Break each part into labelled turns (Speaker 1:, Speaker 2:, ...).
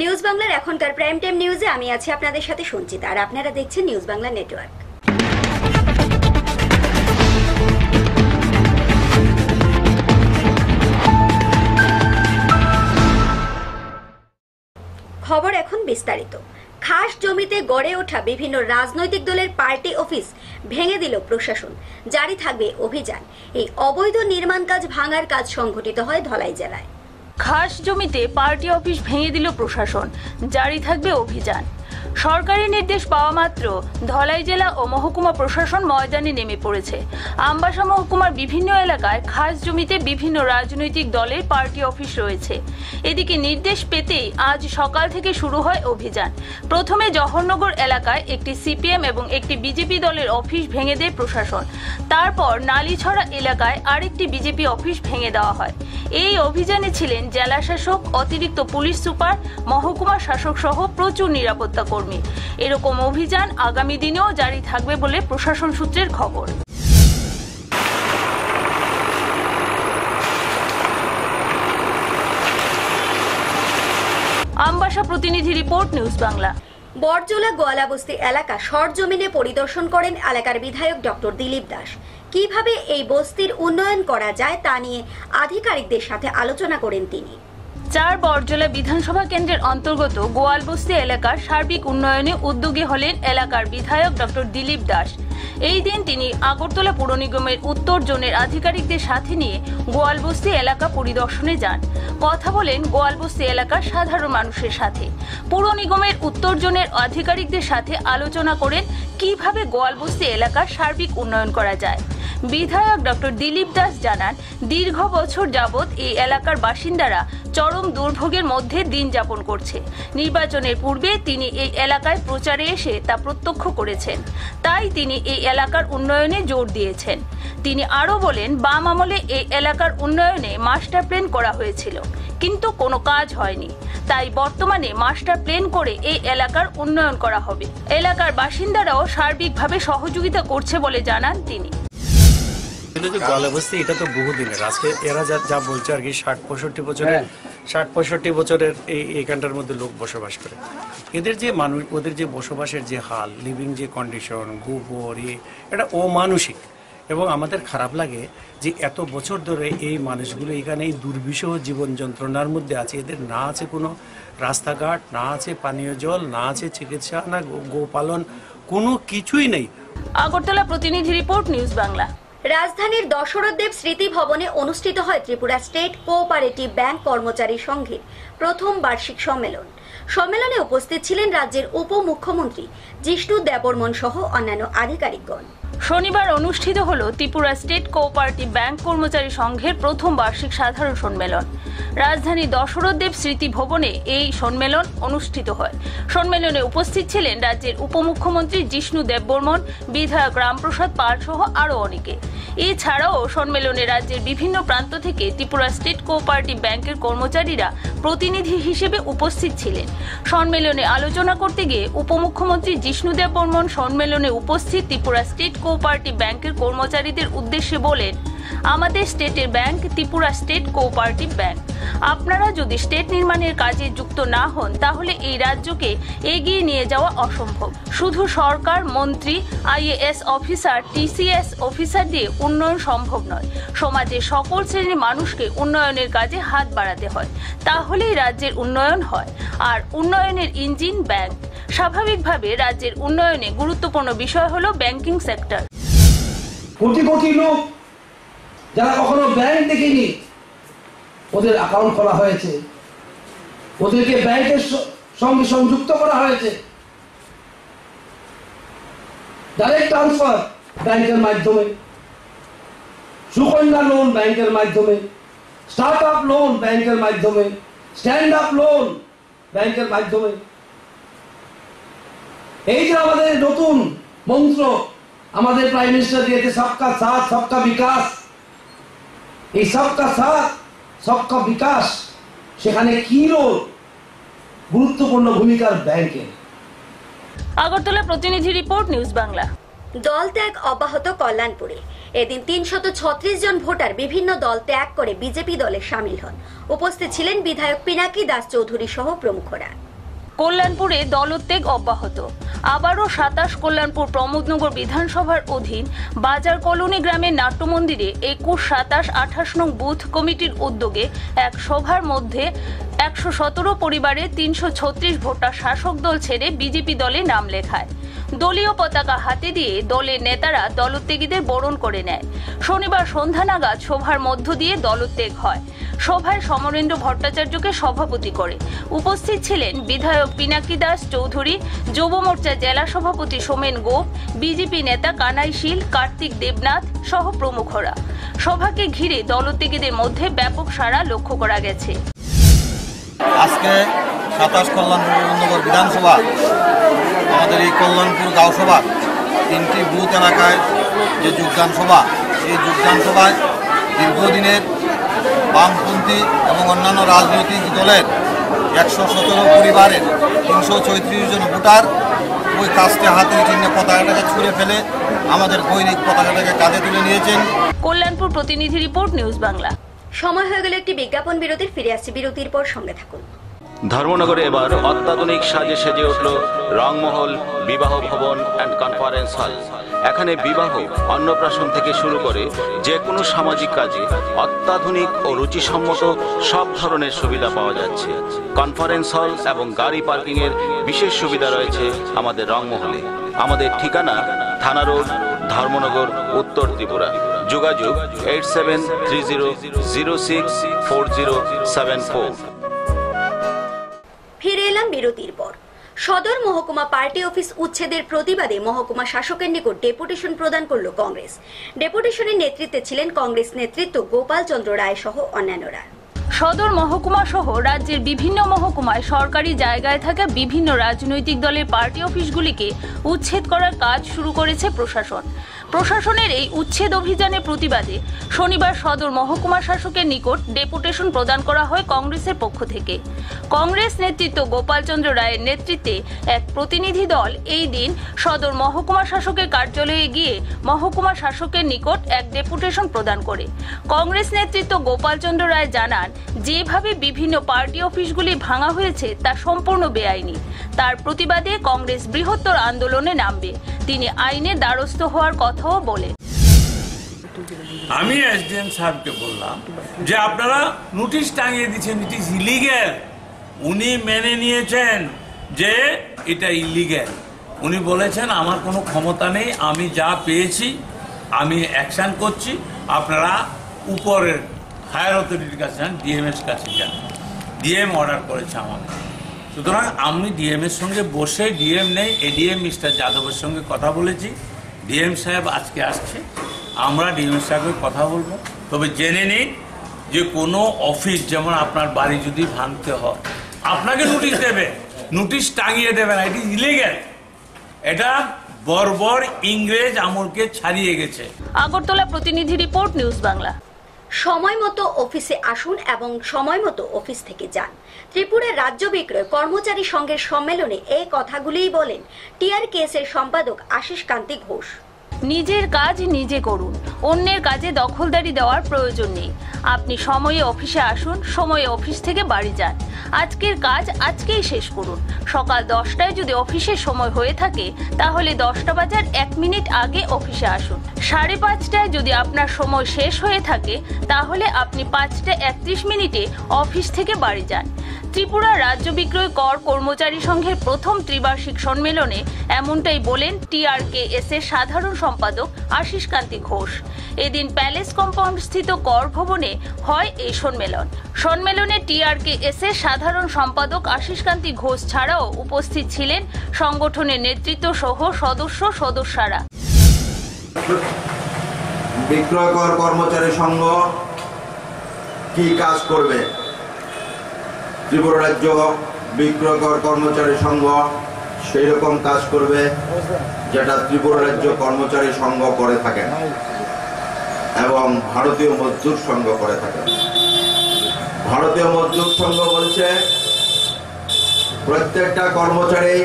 Speaker 1: News বাংলার এখনকার prime time নিউজে আমি আছি আপনাদের সাথে সঞ্চিতা, আর আপনারা দেখছেন নিউজ বাংলা নেটওয়ার্ক। খবর এখন বিস্তারিত। খাস জমিতে গড়ে ওঠা বিভিন্ন রাজনৈতিক দলের পার্টি অফিস ভেঙে দিল প্রশাসন, জারি থাকবে অভিযান। এই অবৈধ নির্মাণ কাজ ভাঙার কাজ সংঘটিত হয় ধলাই জেলায়।
Speaker 2: খাস জমিতে পার্টি অফিস ভেঙে দিল প্রশাসন, জারি থাকবে অভিযান। সরকারি নির্দেশ পাওয়া মাত্র ধলাই জেলা ও মহকুমা প্রশাসন ময়দানে নেমে পড়েছে। আমবাসা মহকুমার বিভিন্ন এলাকায় খাস জমিতে বিভিন্ন রাজনৈতিক দলের পার্টি অফিস রয়েছে। এদিকে নির্দেশ পেতেই আজ সকাল থেকে শুরু হয় অভিযান। প্রথমে জওহরনগর এলাকায় একটি সিপিএম এবং একটি বিজেপি দলের অফিস ভেঙে দেয় প্রশাসন। তারপর নালিছড়া এলাকায় আরেকটি বিজেপি অফিস ভেঙে দেওয়া হয়। এই অভিযানে ছিলেন জেলা শাসক, অতিরিক্ত পুলিশ সুপার, মহকুমা শাসক সহ প্রচুর নিরাপত্তা কর্মী। এরকম অভিযান আগামী দিনেও জারি থাকবে বলে প্রশাসন সূত্রের খবর। আমবাসা প্রতিনিধি রিপোর্ট, নিউজ বাংলা।
Speaker 1: বরজোলা গোয়ালাবস্তি এলাকা সরজমিনে পরিদর্শন করেন এলাকার বিধায়ক ডক্টর দিলীপ দাস। কিভাবে এই বস্তির উন্নয়ন করা যায় তা নিয়ে আধিকারিকদের সাথে আলোচনা করেন তিনি।
Speaker 2: বরজোলা বিধানসভা কেন্দ্রের অন্তর্গত গোয়ালবস্তি এলাকার সার্বিক উন্নয়নে উদ্যোগী হলেন এলাকার বিধায়ক ডক্টর দিলীপ দাস। এই দিন তিনি আগরতলা পৌর নিগমের উত্তর জোনের আধিকারিকদের সাথে নিয়ে গোয়ালবস্তি এলাকা পরিদর্শনে যান। কথা বলেন গোয়ালবস্তি এলাকার সাধারণ মানুষের সাথে। পৌর নিগমের উত্তর জোনের আধিকারিকদের সাথে আলোচনা করেন কিভাবে গোয়ালবস্তি এলাকার সার্বিক উন্নয়ন করা যায়। বিধায়ক ডক্টর দিলীপ দাস জানান, দীর্ঘ বছর যাবৎ এই এলাকার বাসিন্দারা চরম দুর্ভোগের মধ্যে দিন যাপন করছে। নির্বাচনের পূর্বে তিনি এই এলাকায় প্রচারে এসে তা প্রত্যক্ষ করেছেন, তাই তিনি এই এলাকার উন্নয়নে জোর দিয়েছেন। তিনি আরও বলেন, বাম আমলে এই এলাকার উন্নয়নে মাস্টার প্ল্যান করা হয়েছিল, কিন্তু কোনো কাজ হয়নি। তাই বর্তমানে মাস্টার প্ল্যান করে এই এলাকার উন্নয়ন করা হবে। এলাকার বাসিন্দারাও সার্বিকভাবে সহযোগিতা করছে বলে জানান তিনি।
Speaker 3: গোয়ালবস্তি এটা তো বহুদিনের, আজকে এরা যা বলছে আর কি 60-65 বছরের এইখানটার মধ্যে লোক বসবাস করে। এদের যে মানুষ, ওদের যে বসবাসের যে হাল, লিভিং যে কন্ডিশন, গোবর, এটা অমানুষিক। এবং আমাদের খারাপ লাগে যে এত বছর ধরে এই মানুষগুলো এখানে এই দুর্বিষহ জীবন যন্ত্রণার মধ্যে আছে। এদের না আছে কোনো রাস্তাঘাট, না আছে পানীয় জল, না আছে চিকিৎসা, না গোপালন, কোনো কিছুই নেই।
Speaker 2: আগরতলা প্রতিনিধি রিপোর্ট, নিউজ বাংলা।
Speaker 1: রাজধানীর দশরথ দেব স্মৃতি ভবনে অনুষ্ঠিত হয় ত্রিপুরা স্টেট কোঅপারেটিভ ব্যাংক কর্মচারী সংঘের প্রথম বার্ষিক সম্মেলন। সম্মেলনে উপস্থিত ছিলেন রাজ্যের উপমুখ্যমন্ত্রী জিষ্ণু দেববর্মন সহ অন্যান্য আধিকারিকগণ।
Speaker 2: শনিবার অনুষ্ঠিত হল ত্রিপুরা স্টেট কোঅপারেটিভ ব্যাংক কর্মচারী সংঘের প্রথম বার্ষিক সাধারণ সম্মেলন। রাজধানী দশরথ দেব স্মৃতি ভবনে এই সম্মেলন অনুষ্ঠিত হয়। সম্মেলনে উপস্থিত ছিলেন রাজ্যের উপমুখ্যমন্ত্রী জিষ্ণু দেববর্মন, বিধায়ক রামপ্রসাদ পাল সহ আরও অনেকে। এছাড়াও সম্মেলনে রাজ্যের বিভিন্ন প্রান্ত থেকে ত্রিপুরা স্টেট কোঅপারেটিভ ব্যাংকের কর্মচারীরা প্রতিনিধি হিসেবে উপস্থিত ছিলেন। সম্মেলনে আলোচনা করতে গিয়ে উপমুখ্যমন্ত্রী জিষ্ণু দেববর্মন সম্মেলনে উপস্থিত ত্রিপুরা স্টেট কোঅপারেটিভ ব্যাংকের কর্মচারীদের উদ্দেশ্যে বলেন, আমাদের স্টেটের bank Tripura state cooperative bank. আপনারা যদি স্টেট নির্মাণের কাজে যুক্ত না হন তাহলে এই রাজ্যকে এগিয়ে নিয়ে যাওয়া অসম্ভব। শুধু সরকার, মন্ত্রী, আইএএস অফিসার, টিসিএস অফিসার দিয়ে উন্নয়ন সম্ভব নয়। সমাজের সকল শ্রেণীর মানুষকে উন্নয়নের কাজে হাত বাড়াতে হয়, তাহলেই রাজ্যের উন্নয়ন হয়। আর উন্নয়নের ইঞ্জিন ব্যাংক। স্বাভাবিকভাবে রাজ্যের উন্নয়নে গুরুত্বপূর্ণ বিষয় হলো ব্যাংকিং সেক্টর।
Speaker 4: কোটি কোটি লোক যারা কখনো ব্যাংক দেখেনি, ওদের অ্যাকাউন্ট খোলা হয়েছে, ওদেরকে ব্যাংকের সঙ্গে সংযুক্ত করা হয়েছে। ডাইরেক্ট ট্রান্সফার ব্যাংকের মাধ্যমে, সুকন্যা লোন ব্যাংকের মাধ্যমে, স্টার্ট আপ লোন ব্যাংকের মাধ্যমে, স্ট্যান্ড আপ লোন ব্যাংকের মাধ্যমে। এই যে আমাদের নতুন মন্ত্র আমাদের প্রাইম মিনিস্টার দিয়েছে, সবকা সাথ সবকা বিকাশ। এই সবকা সাথ সবকা বিকাশ, সেখানে কি গুরুত্বপূর্ণ ভূমিকার ব্যাংকের।
Speaker 2: আগরতলা প্রতিনিধি রিপোর্ট, নিউজ বাংলা।
Speaker 1: দল ত্যাগ অব্যাহত কল্যাণপুরে। এদিন 336 জন ভোটার বিভিন্ন দল ত্যাগ করে বিজেপি দলে সামিল হন। উপস্থিত ছিলেন বিধায়ক পিনাকি দাস চৌধুরী সহ প্রমুখরা।
Speaker 2: কল্যাণপুরে দলত্যাগ অব্যাহত। আবারও 27 কল্যাণপুর প্রমোদনগর বিধানসভার অধীন বাজার কলোনি গ্রামের নাট্যমন্দিরে 21, 27, 28 নং বুথ কমিটির উদ্যোগে এক সভার মধ্যে 117 পরিবারের 336 ভোটার শাসক দল ছেড়ে বিজেপি দলে নাম লেখায়। দলীয় পতাকা হাতে দিয়ে দলের নেতারা দলত্যাগীদের বরণ করে নেয়। শনিবার সন্ধ্যা নাগাদ সভার মধ্য দিয়ে দলত্যাগ হয়। সভায় সমরেন্দ্র ভট্টাচার্যকে সভাপতি করে উপস্থিত ছিলেন বিধায়ক পিনাকি দাস চৌধুরী, যুব মোর্চা জেলা সভাপতি সোমেন গোপ, বিজেপি নেতা কানাই শীল, কার্তিক দেবনাথ সহ প্রমুখরা। সভাকে ঘিরে দলত্যাগীদের মধ্যে ব্যাপক সাড়া লক্ষ্য করা গেছে।
Speaker 5: আজকে 27 কল্যাণপুর বিধানসভা আমাদের এই কল্যাণপুর গাঁও সভা 3টি বুথ এলাকায় যে যোগদান সভা, সেই যোগদান সভায় দীর্ঘদিনের বামপন্থী এবং অন্যান্য রাজনৈতিক দলের 117 পরিবারের 336 জন ভোটার ওই কাজটি হাতের চিহ্নে পতাকাটাকে ছুঁড়ে ফেলে আমাদের গৈরিক পতাকাটাকে কাঁধে তুলে নিয়েছেন।
Speaker 2: কল্যাণপুর প্রতিনিধি রিপোর্ট, নিউজ বাংলা।
Speaker 1: সময় হয়ে গেল একটি বিজ্ঞাপন বিরতির। ফিরে আসছি বিরতির পর, সঙ্গে থাকুন।
Speaker 6: ধর্মনগরে এবার অত্যাধুনিক সাজে সেজে উঠল রংমহল বিবাহ ভবন অ্যান্ড কনফারেন্স হল। এখানে বিবাহ, অন্নপ্রাশন থেকে শুরু করে যে কোনো সামাজিক কাজে অত্যাধুনিক ও রুচিসম্মত সব ধরনের সুবিধা পাওয়া যাচ্ছে। কনফারেন্স হল এবং গাড়ি পার্কিং এর বিশেষ সুবিধা রয়েছে আমাদের রংমহলে। আমাদের ঠিকানা থানা রোড, ধর্মনগর, উত্তর ত্রিপুরা। যোগাযোগ 8730064074।
Speaker 1: ফিরে এলাম বিরতির পর। সদর মহকুমা পার্টি অফিস উচ্ছেদের প্রতিবাদে মহকুমা শাসকের নিকট ডেপুটেশন প্রদান করল কংগ্রেস। ডেপুটেশনের নেতৃত্বে ছিলেন কংগ্রেস নেতৃত্ব গোপাল চন্দ্র রায় সহ অন্যান্যরা।
Speaker 2: সদর মহকুমা সহ রাজ্যের বিভিন্ন মহকুমায় সরকারি জায়গায় থাকা বিভিন্ন রাজনৈতিক দলের পার্টি অফিসগুলিকে উচ্ছেদ করার কাজ শুরু করেছে প্রশাসন। প্রশাসনের এই উচ্ছেদ অভিযানের প্রতিবাদে শনিবার সদর মহকুমা শাসকের নিকট ডেপুটেশন প্রদান করা হয় কংগ্রেসের পক্ষ থেকে। কংগ্রেস নেতৃত্ব গোপাল চন্দ্র রায়ের নেতৃত্বে এক প্রতিনিধি দল এই দিন সদর মহকুমা শাসকের কার্যালয়ে গিয়ে মহকুমা শাসকের নিকট এক ডেপুটেশন প্রদান করে। কংগ্রেস নেতৃত্ব গোপাল চন্দ্র রায় জানান, যেভাবে বিভিন্ন পার্টি অফিসগুলি ভাঙা হয়েছে তা সম্পূর্ণ বেআইনি। তার প্রতিবাদে কংগ্রেস বৃহত্তর আন্দোলনে নামবে। তিনি আইনের দ্বারস্থ হওয়ার কথাও বলে।
Speaker 7: আমি এসডিএম সাহেবকে বললাম যে আপনারা নোটিশ টাঙিয়ে দিচ্ছেন, ইট ইজ ইলিগ্যাল। উনি মেনে নিয়েছেন যে এটা ইলিগ্যাল। উনি বলেছেন আমার কোনো ক্ষমতা নেই, আমি যা পেয়েছি আমি অ্যাকশন করছি, আপনারা উপরের হায়ার অথরিটির কাছে যান, ডিএমের কাছে যান। ডিএম অর্ডার করেছে আমাকে। সুতরাং আমি ডিএমের সঙ্গে বসে, ডিএম নেই, এডিএম মিস্টার যাদবের সঙ্গে কথা বলেছি। ডিএম সাহেব আজকে আসছে, আমরা ডিএম সাহেবের কথা বলবো। তবে জেনে নিন যে কোনো অফিস, যেমন আপনার বাড়ি যদি ভাঙতে হয় আপনাকে নোটিশ দেবে, নোটিশ টাঙিয়ে দেবে না, এটি ইলিগ্যাল। এটা বর্বর ইংরেজ আমলকে ছাড়িয়ে গেছে।
Speaker 2: আগরতলা প্রতিনিধি রিপোর্ট, নিউজ বাংলা।
Speaker 1: সময় মতো অফিসে আসুন এবং সময় মতো অফিস থেকে যান। ত্রিপুরার রাজ্য বিক্রয় কর্মচারী সংঘের সম্মেলনে এই কথাগুলিই বলেন টিআরকেএস এর সম্পাদক আশিস কান্তি ঘোষ।
Speaker 2: নিজের কাজ নিজে করুন, অন্যের কাজে দখলদারি দেওয়ার প্রয়োজন নেই। আপনি সময়ে অফিসে আসুন, সময়ে অফিস থেকে বাড়ি যান। আজকের কাজ আজকেই শেষ করুন। সকাল 10টায় যদি অফিসের সময় হয়ে থাকে তাহলে 10টা বাজার 1 মিনিট আগে অফিসে আসুন। 5:30টায় যদি আপনার সময় শেষ হয়ে থাকে তাহলে আপনি 5:31 অফিস থেকে বাড়ি যান। ত্রিপুরা রাজ্য বিক্রয় কর কর্মচারী সংঘের প্রথম ত্রিবার্ষিক সম্মেলনে এমনটাই বলেন টিআরকেএস এর সাধারণ সম্পাদক আশিস কান্তি ঘোষ। এদিন প্যালেস কম্পাউন্ড স্থিত কর ভবনে হয় এই সম্মেলন। সম্মেলনে টিআরকেএস এর সাধারণ সম্পাদক আশিস কান্তি ঘোষ ছাড়াও উপস্থিত ছিলেন সংগঠনের নেতৃত্ব সহ সদস্যরা।
Speaker 8: বিক্রয় কর কর্মচারী সংঘ কি কাজ করবে? ত্রিপুরা রাজ্য বিক্রয় কর কর্মচারী সংঘ সেই রকম কাজ করবে যেটা ত্রিপুরা রাজ্য কর্মচারী সংঘ করে থাকেন এবং ভারতীয় মজদুর সংঘ করে থাকেন। ভারতীয় মজদুর সংঘ বলছে প্রত্যেকটা কর্মচারী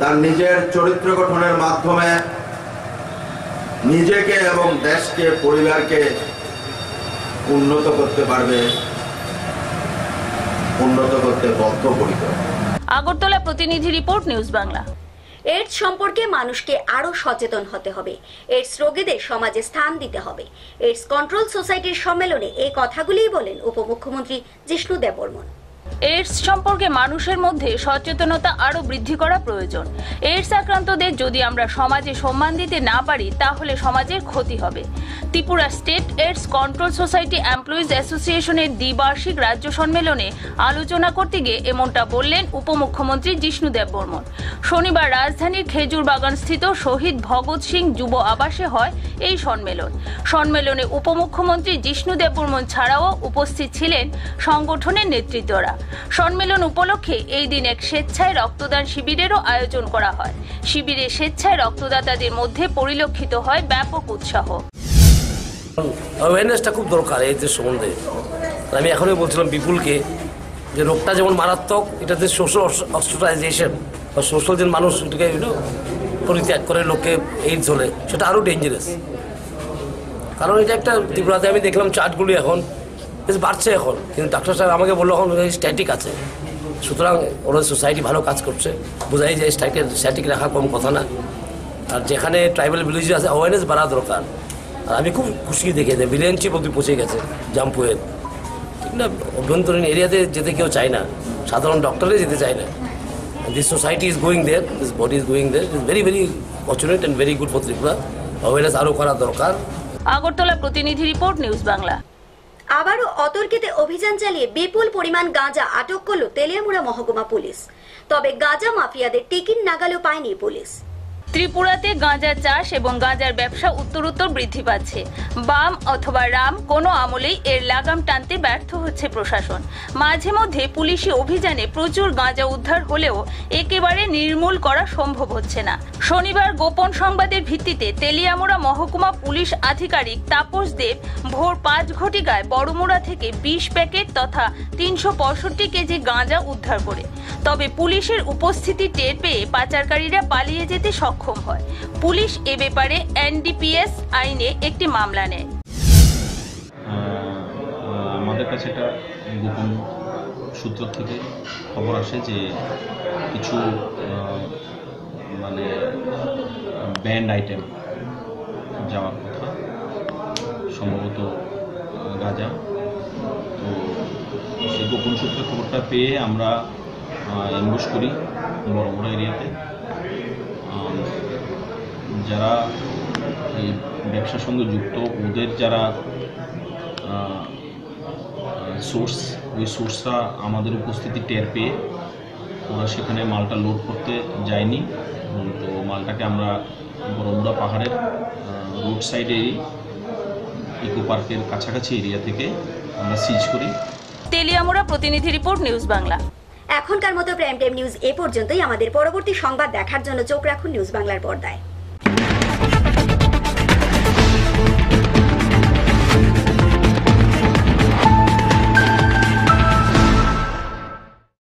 Speaker 8: তার নিজের চরিত্র গঠনের মাধ্যমে নিজেকে এবং দেশকে, পরিবারকে উন্নত করতে পারবে, উন্নত করতে বদ্ধপরিকর।
Speaker 2: আগরতলা প্রতিনিধি রিপোর্ট, নিউজ বাংলা।
Speaker 1: এইডস সম্পর্কে মানুষকে আরো সচেতন হতে হবে। এইডস রোগীদের সমাজে স্থান দিতে হবে। এইডস কন্ট্রোল সোসাইটির সম্মেলনে এই কথাগুলিই বলেন উপমুখ্যমন্ত্রী জিষ্ণু দেববর্মন।
Speaker 2: এইডস সম্পর্কে মানুষের মধ্যে সচেতনতা আরো বৃদ্ধি করা প্রয়োজন। এইডস আক্রান্তদের যদি আমরা সমাজে সম্মান দিতে না পারি তাহলে সমাজের ক্ষতি হবে। Tripura state AIDS control society employees অ্যাসোসিয়েশনের দ্বিবার্ষিক রাজ্য সম্মেলনে আলোচনা করতে গিয়ে এমনটা বললেন উপমুখ্যমন্ত্রী জিষ্ণু দেববর্মন। শনিবার রাজধানীর খেজুর বাগান স্থিত শহীদ ভগৎ সিং যুব আবাসে হয় এই সম্মেলন। সম্মেলনে উপমুখ্যমন্ত্রী জিষ্ণু দেববর্মন ছাড়াও উপস্থিত ছিলেন সংগঠনের নেতৃত্বরা। সম্মেলন উপলক্ষে এই দিন এক স্বেচ্ছায় রক্তদান শিবিরেরও আয়োজন করা হয়। শিবিরে স্বেচ্ছায় রক্তদাতাদের মধ্যে পরিলক্ষিত হয় ব্যাপক উৎসাহ।
Speaker 9: অ্যাওয়ারনেসটা খুব দরকার এই যে সম্বন্ধে। আমি এখনই বলছিলাম বিপুলকে যে রোগটা যেমন মারাত্মক, এটাতে সোশ্যাল অস্ট্রাইজেশন বা সোশ্যাল যে মানুষ এটাকে পরিত্যাগ করে লোককে এইডস হলে সেটা আরও ডেঞ্জারাস। কারণ এটা একটা ত্রিপুরাতে আমি দেখলাম চার্টগুলি এখন বেশ বাড়ছে এখন, কিন্তু ডাক্তার সাহেব আমাকে বললো এখন স্ট্যাটিক আছে। সুতরাং ওরা সোসাইটি ভালো কাজ করছে, বোঝাই যায় স্ট্যাটিক রাখা কম কথা না। আর যেখানে ট্রাইবাল ভিলেজ আছে অ্যাওয়ারনেস বাড়া দরকার। আর আমি খুব খুশি দেখে যে বিলিয়ন চিপ অব্দি পৌঁছে গেছে জাম্পুয়ের, ঠিক না? অভ্যন্তরীণ এরিয়াতে যেতে কেউ চায় না, সাধারণ ডক্টরে যেতে চায় না। This society is going there, this body is going there. Is very very fortunate and very good for Tripura. Awareness আরও করা দরকার।
Speaker 2: আগরতলা প্রতিনিধি রিপোর্ট, নিউজ বাংলা।
Speaker 1: আবারও অতর্কিতে অভিযান চালিয়ে বিপুল পরিমাণ গাঁজা আটক করল তেলিয়ামুড়া মহকুমা পুলিশ। তবে গাঁজা মাফিয়াদের টিকিট নাগালেও পায়নি পুলিশ।
Speaker 2: ত্রিপুরাতে গাঁজা চাষ এবং গাঁজার ব্যবসা উত্তরোত্তর বৃদ্ধি পাচ্ছে। বাম অথবা রাম কোনো আমলেই এর লাগাম টানতে ব্যর্থ হচ্ছে প্রশাসন। মাঝে মধ্যে পুলিশি অভিযানে প্রচুর গাঁজা উদ্ধার হলেও একেবারে নির্মূল করা সম্ভব হচ্ছে না। শনিবার গোপন সংবাদের ভিত্তিতে তেলিয়ামুড়া মহকুমা পুলিশ আধিকারিক তাপস দেব ভোর 5 ঘটিকায় বড়মুড়া থেকে 20 প্যাকেট তথা 365 কেজি গাঁজা উদ্ধার করে। তবে পুলিশের উপস্থিতি টের পেয়ে পাচারকারীরা পালিয়ে যেতে সক্ষম হয়। পুলিশ এ ব্যাপারে এনডিপিএস আইনে একটি মামলা নেয়।
Speaker 10: আমাদের কাছে একটা গোপন সূত্র থেকে খবর আসে যে কিছু মানে ব্যান্ড আইটেম যাওয়ার কথা, সম্ভবত গাঁজা। তো সেই গোপন সূত্রে খবরটা পেয়ে আমরা অ্যাম্বুশ করি বড়মুড়া এরিয়াতে। যারা এই ব্যবসার সঙ্গে যুক্ত, ওদের যারা সোর্স, ওই সোর্সরা আমাদের উপস্থিতি টের পেয়ে ওরা সেখানে মালটা লোড করতে যায়নি। তো মালটাকে আমরা বড়মুড়া পাহাড়ের রোড সাইডে ইকো পার্কের কাছাকাছি এরিয়া থেকে আমরা সিজ করি।
Speaker 2: তেলিয়ামুড়া প্রতিনিধি রিপোর্ট, নিউজ বাংলা।
Speaker 1: এখনকার মতো প্রাইম টাইম নিউজ এ পর্যন্তই। আমাদের পরবর্তী সংবাদ দেখার জন্য চোখ রাখুন নিউজ বাংলার পর্দায়।